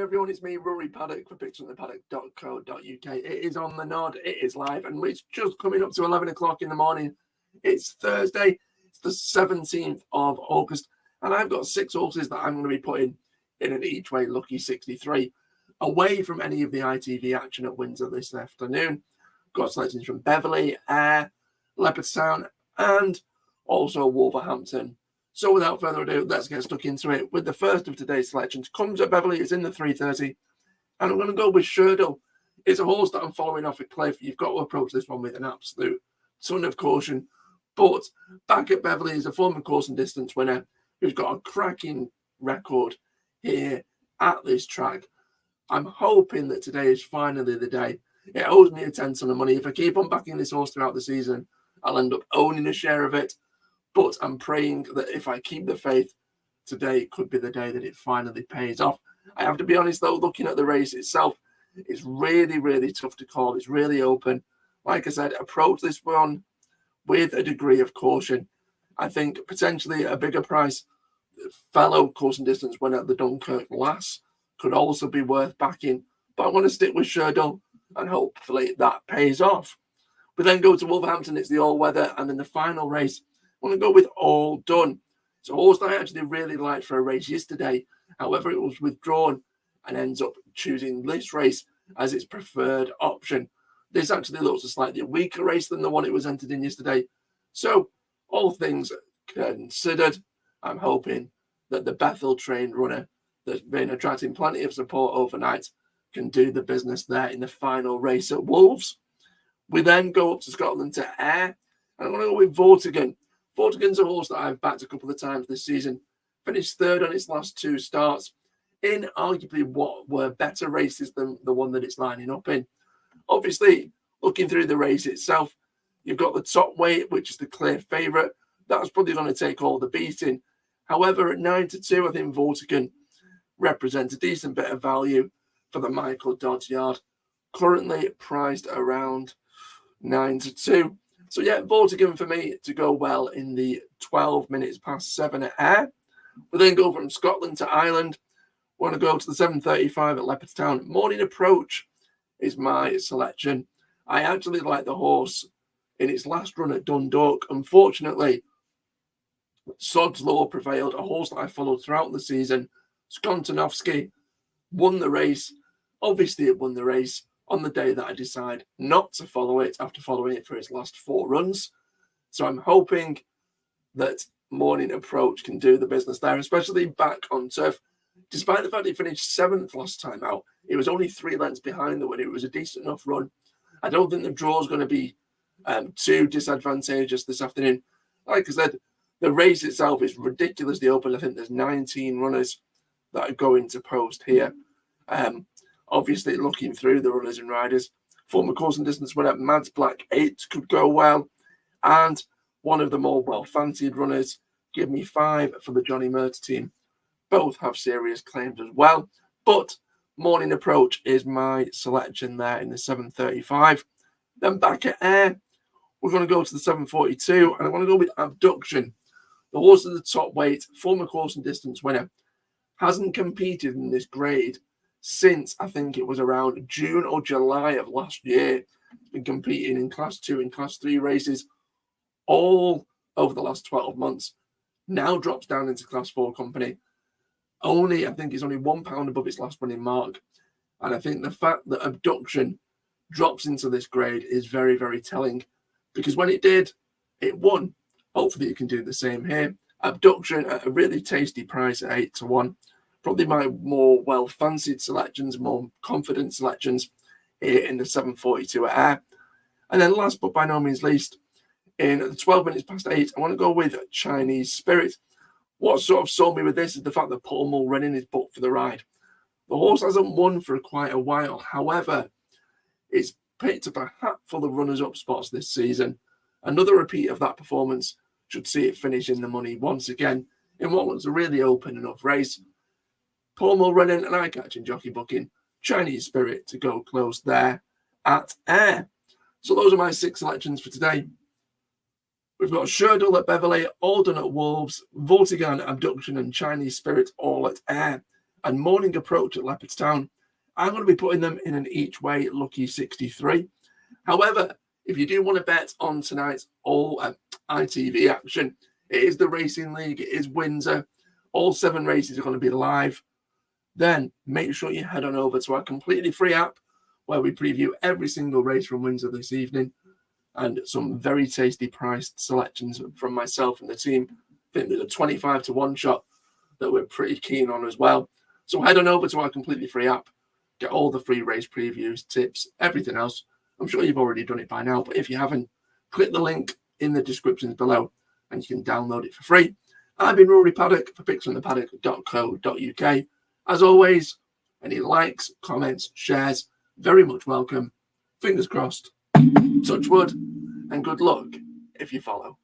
everyone, it's me, Rory Paddock, for pictureonthepaddock.co.uk. It is on the nod, it is live, and it's just coming up to 11 o'clock in the morning. It's Thursday, it's the 17th of August, and I've got 6 horses that I'm going to be putting in an each way lucky 63, away from any of the ITV action at Windsor this afternoon. Got selections from Beverley, Ayr, Leopardstown, and also Wolverhampton. So without further ado, let's get stuck into it with the first of today's selections. Comes at Beverley, it's in the 3:30, and I'm going to go with Sherdle. It's a horse that I'm following off a cliff. You've got to approach this one with an absolute ton of caution. But back at Beverley is a former course and distance winner who's got a cracking record here at this track. I'm hoping that today is finally the day. It owes me a tenth on the money. If I keep on backing this horse throughout the season, I'll end up owning a share of it. But I'm praying that if I keep the faith, today could be the day that it finally pays off. I have to be honest, though, looking at the race itself, it's really, really tough to call. It's really open. Like I said, approach this one with a degree of caution. I think potentially a bigger price, fellow course and distance winner, the Dunkirk Lass, could also be worth backing. But I want to stick with Sherdle, and hopefully that pays off. We then go to Wolverhampton. It's the all-weather, and then the final race, I want to go with All Done. It's a horse that I actually really liked for a race yesterday. However, it was withdrawn and ends up choosing this race as its preferred option. This actually looks a slightly weaker race than the one it was entered in yesterday. So, all things considered, I'm hoping that the Bethel trained runner that's been attracting plenty of support overnight can do the business there in the final race at Wolves. We then go up to Scotland to Ayr, and I'm going to go with Vortigern. Vortigern's a horse that I've backed a couple of times this season. Finished third on its last 2 starts in arguably what were better races than the one that it's lining up in. Obviously, looking through the race itself, you've got the top weight, which is the clear favourite. That's probably going to take all the beating. However, at 9-2, I think Vortigern represents a decent bit of value for the Michael Dodds yard. Currently priced around 9-2. So yeah, Vortigern for me to go well in the 12 minutes past 7 at Ayr. We then go from Scotland to Ireland. We want to go to the 7:35 at Leopardstown. Morning Approach is my selection. I actually like the horse in its last run at Dundalk. Unfortunately, Sod's Law prevailed, a horse that I followed throughout the season. Skontanovsky won the race. Obviously, it won the race on the day that I decide not to follow it after following it for its last 4 runs. So I'm hoping that Morning Approach can do the business there, especially back on turf. Despite the fact it finished 7th last time out, it was only 3 lengths behind the winner. It was a decent enough run. I don't think the draw is going to be too disadvantageous this afternoon. Like I said, the race itself is ridiculously open. I think there's 19 runners that are going to post here. Obviously, looking through the runners and riders, former course and distance winner Mads Black 8 could go well, and one of the more well-fancied runners, Give Me 5 for the Johnny Mert team. Both have serious claims as well, but Morning Approach is my selection there in the 7:35. Then back at Ayr, we're going to go to the 7:42, and I want to go with Abduction. The horse at the top weight, former course and distance winner, hasn't competed in this grade since I think it was around June or July of last year. It's been competing in Class 2 and Class 3 races all over the last 12 months. Now drops down into Class 4 company. I think it's only £1 above its last running mark. And I think the fact that Abduction drops into this grade is very, very telling. Because when it did, it won. Hopefully it can do the same here. Abduction at a really tasty price at 8-1. Probably my more well-fancied selections, more confident selections here in the 7:42 at Ayr. And then last but by no means least, in the 12 minutes past 8, I want to go with Chinese Spirit. What sort of sold me with this is the fact that Paul Mulrennan is booked for the ride. The horse hasn't won for quite a while. However, it's picked up a hatful of runners-up spots this season. Another repeat of that performance should see it finish in the money once again in what was a really open enough race. Paul Mulrennan and eye-catching jockey booking, Chinese Spirit to go close there at Ayr. So those are my 6 selections for today. We've got Sherdle at Beverley, All Done at Wolves, Vortigern, Abduction and Chinese Spirit all at Ayr. and Morning Approach at Leopardstown. I'm going to be putting them in an each way lucky 63. However, if you do want to bet on tonight's all ITV action, it is the Racing League, it is Windsor. All 7 races are going to be live. Then make sure you head on over to our completely free app where we preview every single race from Windsor this evening and some very tasty priced selections from myself and the team. I think there's a 25 to 1 shot that we're pretty keen on as well. So head on over to our completely free app, get all the free race previews, tips, everything else. I'm sure you've already done it by now, but if you haven't, click the link in the descriptions below and you can download it for free. I've been Rory Paddock for picksfromthepaddock.co.uk. As always, any likes, comments, shares, very much welcome. Fingers crossed, touch wood, and good luck if you follow.